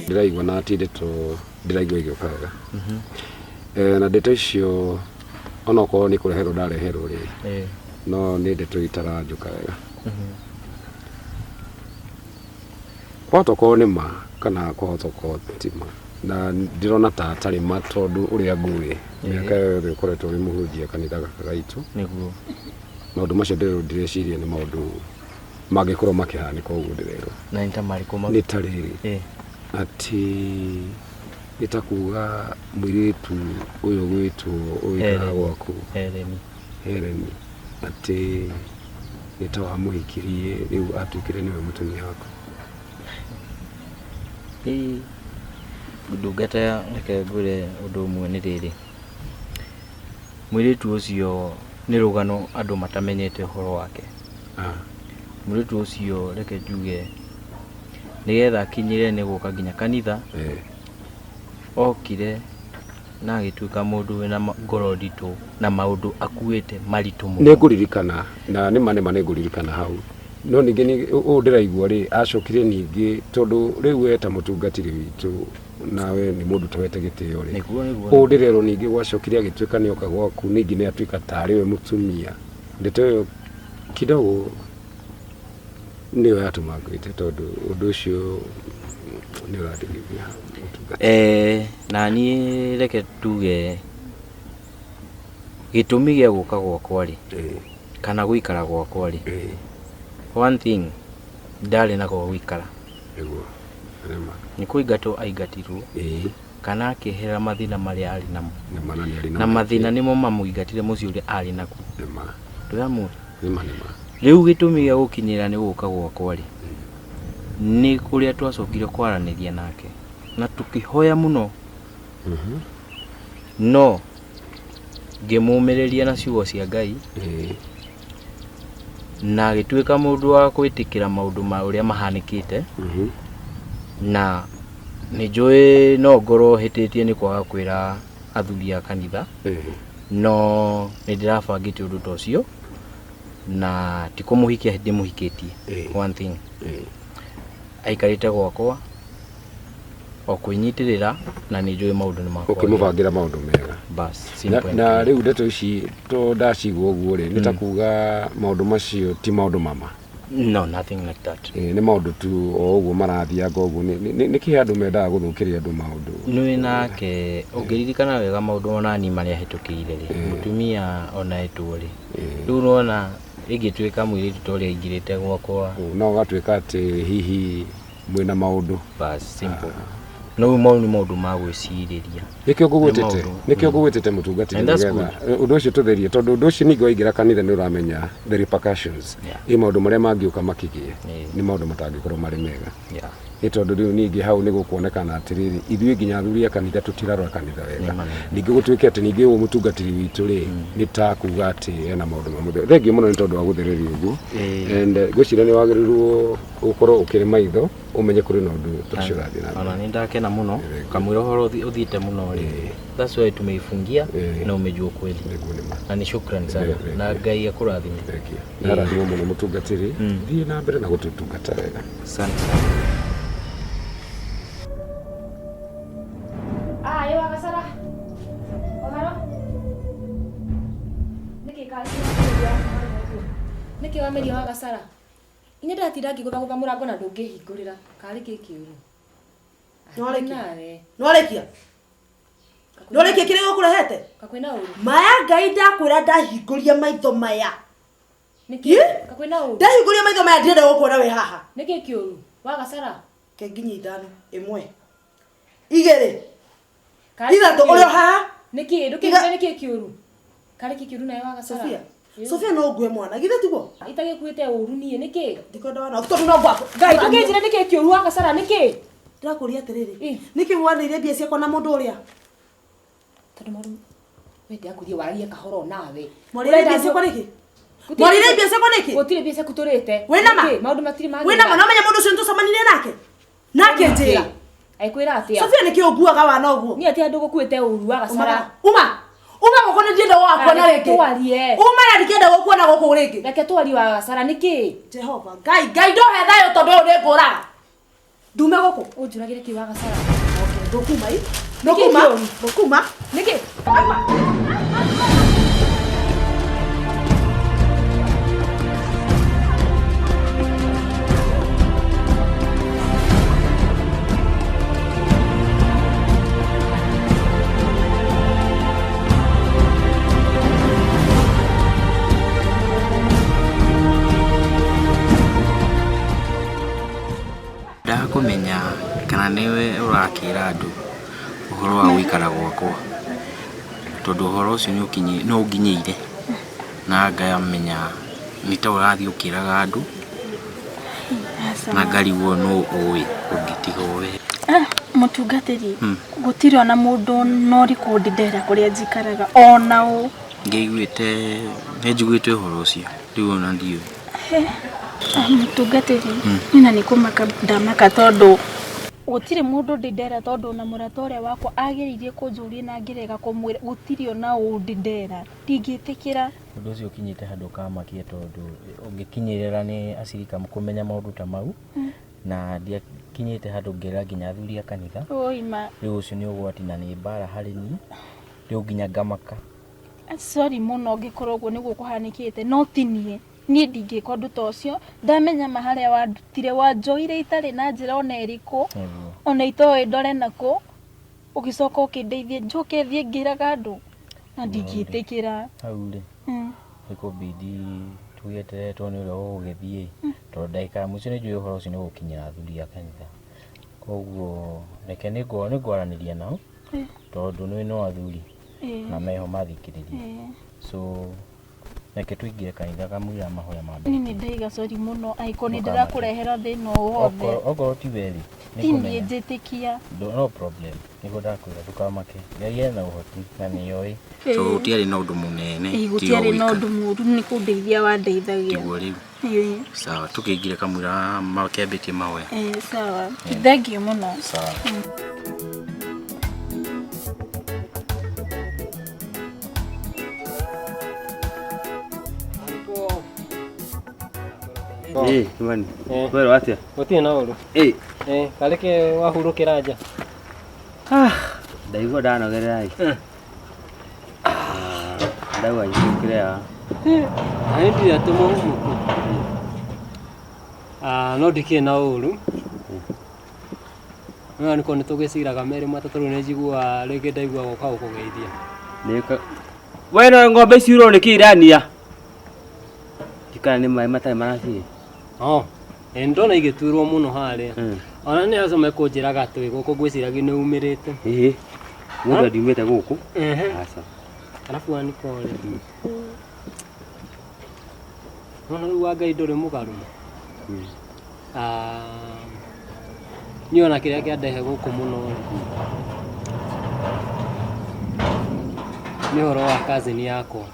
ndiraigua na ati ndeto ndiraigua igioka wega na ndeto icio ona ko ni kureherwo ndareherwo ri no ni ndeto itaranjuka wega kwa toko ni ma kana kwa toko tima na ndirona ta tari ma tondu uria nguri miaka yothe ukoretwo uri muhunjia kanitha gaka gaitu niguo maundu macio ndireciria ni maundu magikorwo makihanika uguo ndirero na nta mariko ni tariri ati itakuga mwiritu uyu gwitu uikara gwaku Heleni ati nitawamuhikirie riu atukire niwe mutumia wako ndungata reke ngure undu umwe ni riri mwiritu ucio ni rugano andu matamenyete uhoro wake mwiritu ucio reke njuge nigetha kinyire ni guka nginya kanitha okire na agituika mundu wina ngoro nditu na maundu akuite maritu muno niguririkana na nima niguririkana hau no ningi ni ndiraigua ri acokire ningi tondu riu eta mutungatiri witu nawe ni mundu tawete gitio ri ndirero ningi gwacokire agituika ni oka gwaku ningi ni atuika tariwe mutumia ndeto kidogo niwe atumagwite tondu undu ucio ni uradigithia na ni reke tuge gitumi gia guka gwakwa ri kana guikara gwakwa ri one thing ndari na gwikara niguo ni kuingatwo aingatirwo kana akihera mathina maria ari namo na mathina nimo mamuingatire muci uria ari naku tuyamu riu gitumi gia gukinyira ni guka gwakwa ri ni kuria twacokire kwaraniria nake na tukihoya muno no ngimumereria na ciugo cia Ngai na gituika mundu wa kwitikira maundu ma uria mahanikite na ni njui no ngoro hititie ni kwaga kwira athuri a kanitha no ni ndirabangite undu tocio na tikumuhikia hindi muhikitie one thing aikarite gwakwa okunyitirira na ni njui maundu ni makwa ukimubangira maundu mega bas simple na riu ndeto ici to ndacigwo guo ri nitakuga maundu macio ti maundu mama no nothing like that ni maundu tu o uguo marathianga uguo ni ki andu mendaga guthukiria andu maundu ni nake ungiririkana wega maundu ona ni maria hitukire ri mutumia ona etwo ri riu nona igituika mwiritu toria ingirite gwakwa no gatuika ati hihi mwina maundu bas simple no maundu magwiciriria nikio ngugwitete mutungatiri nigetha undu ucio tutherie tondu undu ucio ningo ingira kanitha ni uramenya the repercussions i maundu maria mangiuka makigie ni maundu matangikorwo mari mega ni tondu riu ningi hau ni gukuonekana atiriri ithui nginya athuri a kanitha tutirarora kanitha wega ningi gutuike ati ningi uyu mutungatiri witu ri ni ta kuga ati ena maundu mamuthe thengi muno ni tondu wa guthereria uguo and gwicira ni wagirirwo ukorwo ukiri maitho umenye kuri na undu tucio rathi na ona ni ndakena muno kamwira horo uthite muno ri that's why tumeifungia na umejua kweli na ni shukrani sana na Ngai akurathime na rathimo muno mutungatiri thie na mbere na gututungata wega asante yo agasara omaro niki wameri wa agasara ine ndatira ngigutha murango na ndungihingurira kari kikiuru norekia kire gukurehete kakwina uru maya Ngai ndakwira ndahinguria maitho maya niki kakwina uru ndahinguria maitho maya ndirenda gukuona we haha niki kiuru wa agasara kenginya ithano imwe igere ithatu urio haha niki ndukire niki kiuru kari kikiuru nayo wa agasara Sofia no ngwe mwana githe tiguo itagikuite uru nie niki ndikonda wana tondu no gwako Ngai tukijire niki kiuru wa agasara niki ndirakuria atiriri niki mwanire mbia ciakwa na mundu uria tondu maru wende akuthie warie kahoro nawe mwarire mbia ciakwa niki mwarire mbia ciakwa niki gutire mbia ciaku turite wena ma maundu matiri magi wena ma no menya mundu ucio ntucamanire nake njira aikwira atia Sofia niki unguaga wana uguo ni atia ndu gukuite uru wa agasara uma gukona ndienda wakwa na reke twarie uma na ndienda gukona guku ringi reke twari wa agasara niki Jehova Ngai ndohe thayo tondu uri nguraga Ndume gũkũ. Ũnjũragĩre kĩ wa gacara. Okay, ndũkuma ĩ. Ndũkuma. Nĩkĩ? Kumenya kana niwe urakira andu uhoro wa guikara gwakwa tondu uhoro ucio ni ukinyi no nginyeire na ngamenya ni ta urathi ukiraga andu na ngarigwo no uwi ungitiga uwe mutungatiri gutiri ona mundu nori kundindera kuria njikaraga ona u ngeiguite nejiguite uhoro ucio riu ona ndiu mutungatiri nina nikumaka ndamaka tondu gutiri mundu ndindera tondu na murata uria wakwa agiririe kunjuria na ngirega kumwira gutiri ona undindera ndingitikira undu ucio ukinyite handu kamakie tondu ungikinyirira ni acirika kumenya maundu ta mau na ndia kinyite handu ngera nginya athuri a kanitha oima riu ucio ni ugwati na ni bara hari ni riu nginya ngamaka sorry muno ngikorwo guo niguo kuhanikite no tinie ni ndingika undu ta ucio ndamenya maharia wandutire wanjoire itari na njira ona eriku ona itoe ndore nako ugicoka ukindeithie njoke thie ngiraga andu na ndingitikira hau ri ikubidi tuyetere tone uri ugithie tondu ndaika mucio ni njui uhoro ucio ni gukinyira athuri a kanitha koguo reke ni ngwaraniria nao tondu ni no athuri na meho mathikiriria so reke tuingire kanitha kamwira mahoya mambe ni ndaiga sorry muno aiko ni ndirakurehera thina wothe okorwo ti weri ni njitikia no problem niguo ndakwira tukamake ngai na uhoti na ni yoi so gutiari na undu munene gutiari na undu muru ni kundeithia wandeithagia tiguo riu sawa tukingire kamwira makembetie mahoya sawa thank you muno sawa Mani. Wewe watia? Watia na uru. Kaleke wahurukira nja. Ndaigua ndanogerera ai. Ndaigua ikire a. Aindi atumo muku. No dikie na uru. Mwana niko nitugiciraga meri matatu ne njigua rege ndaigua goka gukugeithia. Nika. Wewe ngombe ici urone kirania. Kikana ni mai matai marathi. Ndona igiturwo muno haria. Ona ni acome kunjiraga atwi guku gwiciraga ni umirite. Mundu ndiumite guku. Aca. Alafu anikore. Ona ruwa Ngai nduri mugaru. Ni ona kiria kiandehe guku muno. Ni horo wa kazi ni yako.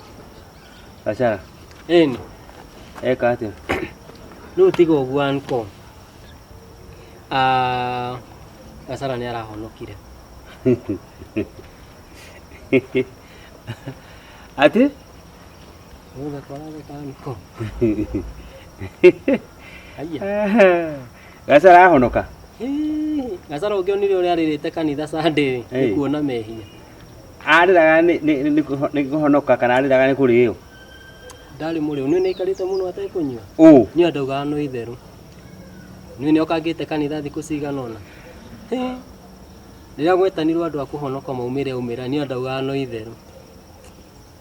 Aca. Eni. Eka atia. Riu tiga uguo anko. Gacara ni arahonokire. Ati? Uga kora anko. Aya. Gacara ahonoka. Gacara ungionire uria aririte kanitha Sunday ni kuona mehia. Ariraga ni kuhonoka kana ariraga ni kurio. Ndari muri ni ikarite muno ataikunywa. Ni andauga no itheru. Ni okagite kanitha thiku cigana ona. Rĩrĩa gwetanirwo andũ a kũhonoka maumĩre umĩra ni andauga no itheru.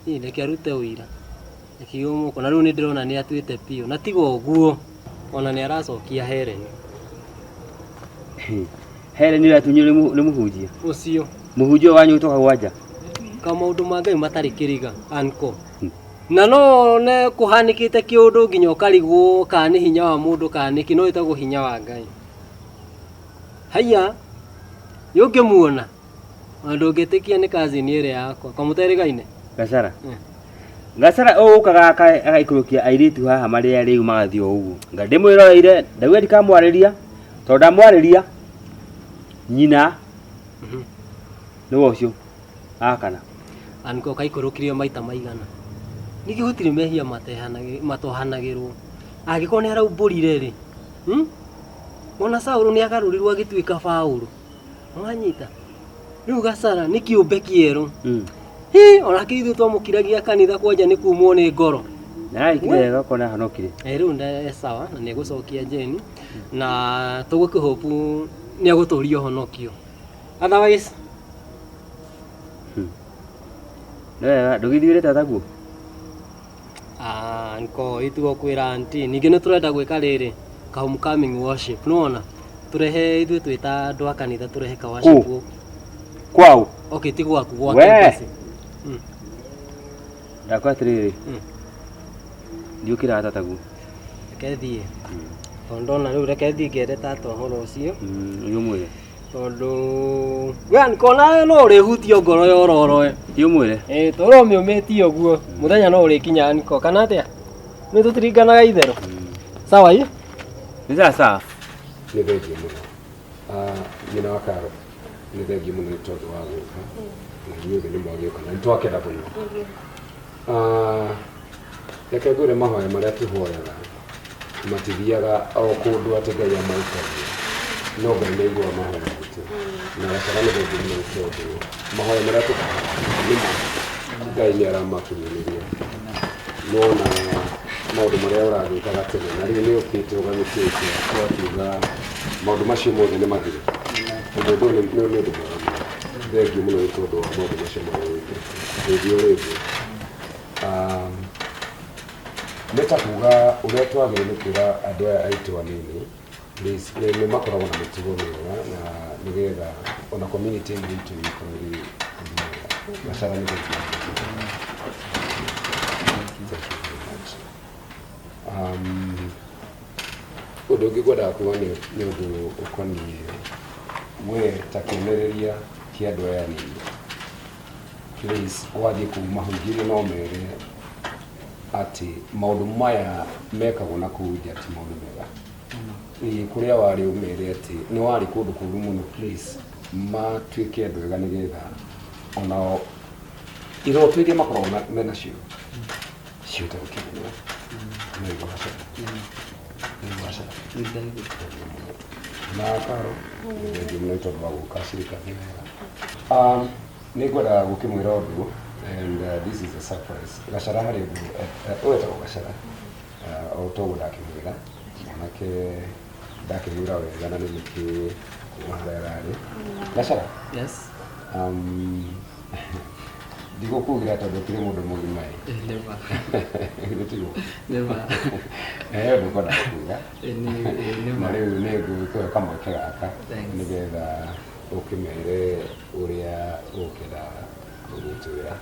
Reke arute ũira. Akiumũko na rĩu nĩ ndĩrona nĩ atuĩte piũ na tiga ũguo ona nĩ aracokia Helen. Helen nĩ atunyire nĩ mũhunjia. Ũcio. Mũhunjia wanyu ũtoka gwanja. Ka maũndũ ma Ngai matarĩ kĩriga anko. Na no ne kuhanikite kiundu nginya ukarigwo ka ni hinya wa mundu ka ni kino itago hinya wa Ngai. Haya yoge muona andu ngetikia ni kazi ni ire yako kamuterigaine Gacara. Gacara ukaga akaikurukia airitu haha maria riu magathio ugu ngandimwiroreire ndauga ndikamwariria tondu ndamwariria nyina no ucio akana anko kaikurukirio maita maigana niki hutiri mehia matohanagirwo agiko ni araumbũrire ri ona Saũlũ nĩ akarurirwo agĩtuĩka Paũlũ mwanyita rĩu Gacara nĩ kĩũmbe kĩerũ ona kĩithu twamũkiragia kanitha kwanja nĩ kumwo nĩ ngoro na ikire gakona hanokire rĩu nda sawa na nĩ gũcokia Jeni na tũgũkĩhopu nĩ agũtũria honokio otherwise ndũgithiire tataguo nko itugo kwĩra anti ningĩ nĩ tũrenda gwĩka rĩrĩ ka homecoming worship nĩwona tũrehe ithuĩ twĩta andũ a kanitha tũrehe ka worship kwao okay ti gwaku gwake ndakwa atĩrĩrĩ ndiũkĩra tataguo reke thiĩ tondũ rĩu reke thiĩ ngere tata ũhoro ũcio ũyũ mwĩre tondũ we nkona no ũrĩhutia ngoro ya ororoe ti ũmwĩre tũrĩ ũmĩũmĩtie ũguo mũthenya no ũrĩkinya niko kana atĩa nĩ tũtiringanaga itherũ sawa ĩ nĩ sasa nĩ thengiũ mũno nyina wa Karo nĩ thengiũ mũno nĩ tondũ wa gũka na inyuothe nĩ mwagĩũka na nĩ twakenda mũno reke ngwĩre mahoya marĩa tũhoyaga matithiaga o kũndũ atĩ Ngai amaikagia no Ngai nĩ aiguaga mahoya maitũ na Gacara nĩ thengiũ mũno nĩ tondũ mahoya marĩa tũhoyaga Ngai nĩ aramakinyĩrĩria nona maũndũ marĩa ũragĩkaga tene na rĩu nĩ ũkĩte ũgagĩtuĩka twakiuga maũndũ macio mothe nĩ mathire ũndũ ũyũ nĩ ũndũ mwega mũno thengiũ mũno nĩ tondũ wa maũndũ macio magwĩkĩte rĩngĩ rĩngĩ nĩ ta kuga ũrĩa twagĩrĩirwo nĩ kwĩra andũ aya aitũ anini nĩ makoragwo na mĩtugo mĩega na nĩgetha ona community itũ ikorwo ĩrĩ Gacara nĩ ũndũ ũngĩ ngwendaga kuga nĩ ũndũ ũkoniĩ we ta kĩonereria kĩa andũ aya anini please wathiĩ kũu mahunjĩrie no mere atĩ maũndũ maya mekagwo na kũu nja ti maũndũ mega kũrĩa warĩ ũmere atĩ nĩ warĩ kũndũ kũũru mũno please matuĩke andũ ega nĩgetha onao iroto iria makoragwo menacio cihote gũkinyĩra nĩguo na Karo nĩ mũno tondũ wa gũka cirika nĩ wega nĩ ngwendaga gũkĩmwĩra ũndũ and this is a surprise Gacara harĩ ũndũ wetagwo Gacara o toguo ndakĩmwĩra mwanake ndakĩmwĩra wega na nĩ nĩkĩ kuma harĩa ararĩ Gacara ndigũkugĩra tondũ kĩrĩ mũndũ mũgima ũndũ ngwendaga kuga na rĩu nĩ ngũgĩkũhe kamweke gaka nĩgetha ũkĩmere ũrĩa ũkĩenda gũgĩtwĩra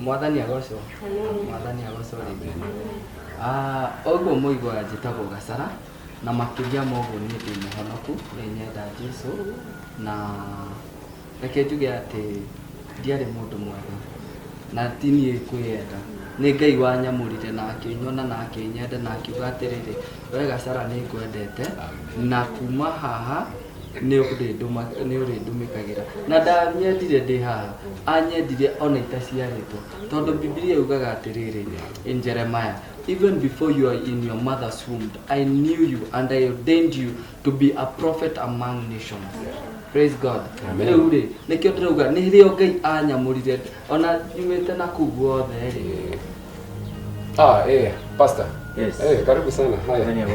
mwathani agocwo rĩngĩ ũguo mũigua njĩtagwo Gacara na makĩria ma ũguo niĩ ndĩ mũhonoku nĩ nyenda Jesũ na reke njuge atĩ ndiarĩ mũndũ mwega na ti niĩ kwĩyenda nĩ Ngai wanyamũrire na akĩnyona na akĩnyenda na akiuga atĩrĩrĩ we Gacara nĩ ngwendete na kuma haha nĩ ũrĩndũmĩkagĩra na ndanyendire ndĩ haha anyendire ona itaciarĩtwo tondũ Biblia yugaga atĩrĩrĩ in Jeremiah even before you are in your mother's womb I knew you and I ordained you to be a prophet among nations. Praise God. Rĩu rĩ nĩkĩo ndĩrauga nĩ rĩo Ngai anyamũrire ona nyumĩte na kũu guothe rĩ pastor yes karibu sana haya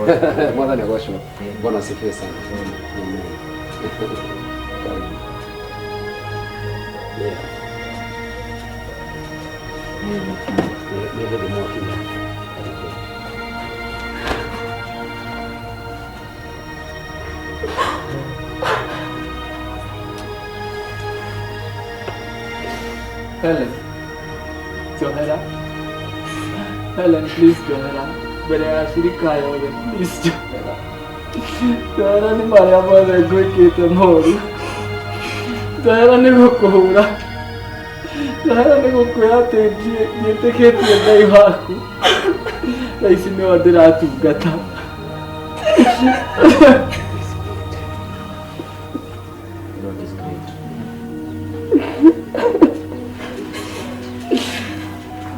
mwathani agocwo Bwana asifiwe sana karibu nĩ mwakinya Helen, Johera. Helen, please Johera. Mbere ya shirika yothe, please Johera. Johera nĩ marĩa mothe ngwĩkĩte moru. Johera nĩ gũkũhũra. Johera nĩ gũkwĩra atĩ ndiĩtĩkĩtie Ngai waku. Na ici nĩo ndĩratungata.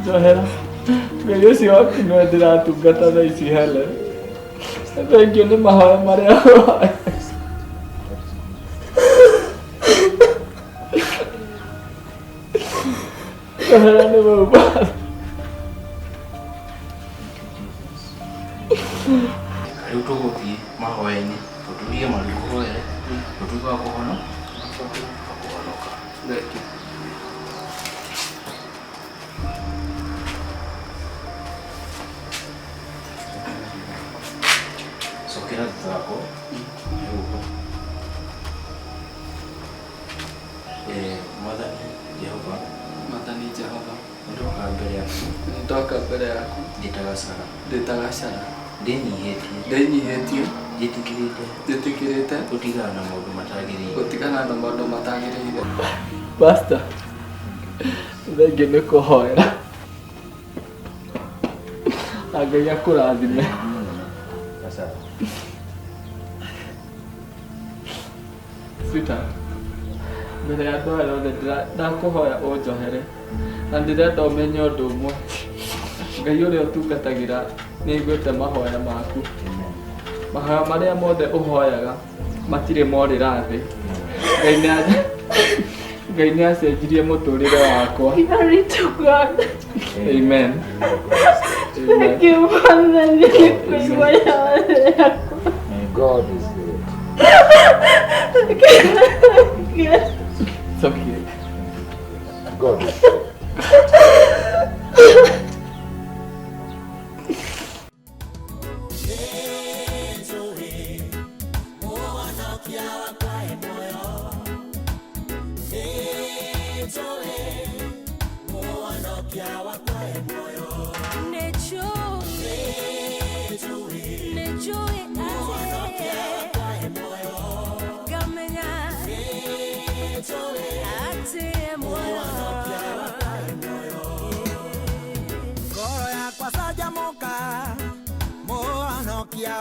Johera, Ngai ũcio waku nĩwe ndĩratungata thaa ici Helen. Thank you, nĩ mahoya marĩa ũhoya. Kahera nĩ mauma. Rĩu tũgũthiĩ mahoya-inĩ, tũturie marĩkũhoere, tũtuĩke wa kũhonoka. Thank you. Sokera thutha Mwathani Jehova. Mwathani Jehova. Nĩndoka mbere yaku. Nĩndoka mbere yaku. Ndĩtaga Sara. Ndĩnyihĩtie. Njĩtĩkĩrĩte. Gũtigana na maũndũ matagĩrĩire. Pastor. Thank you nĩ kũhoera. Ngai akũrathime. Sweetheart, mbere ya andũ aya othe ndakũhoya ũnjohere na ndĩrenda ũmenye ũndũ ũmwe. Ngai ũrĩa ũtungatagĩra nĩ aiguĩte mahoya maku. Mahoya marĩa mothe ũhoyaga matirĩ morĩra thĩ. Ngai nĩ acenjirie mũtũrĩre wakwa. Glory to God. Amen. Thank you, Father. God is good. It's okay. God is good.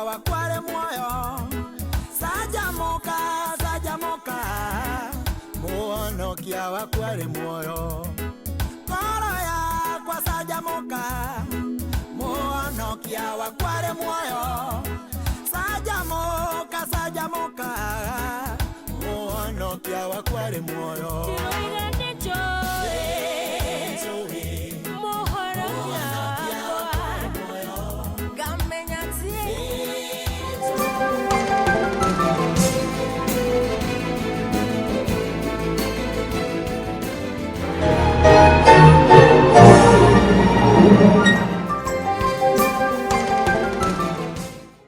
Wakware moyo sajamoka muonokia wakware moyo ngoro yakwa sajamoka muonokia wakware moyo sajamoka muonokia wakware moyo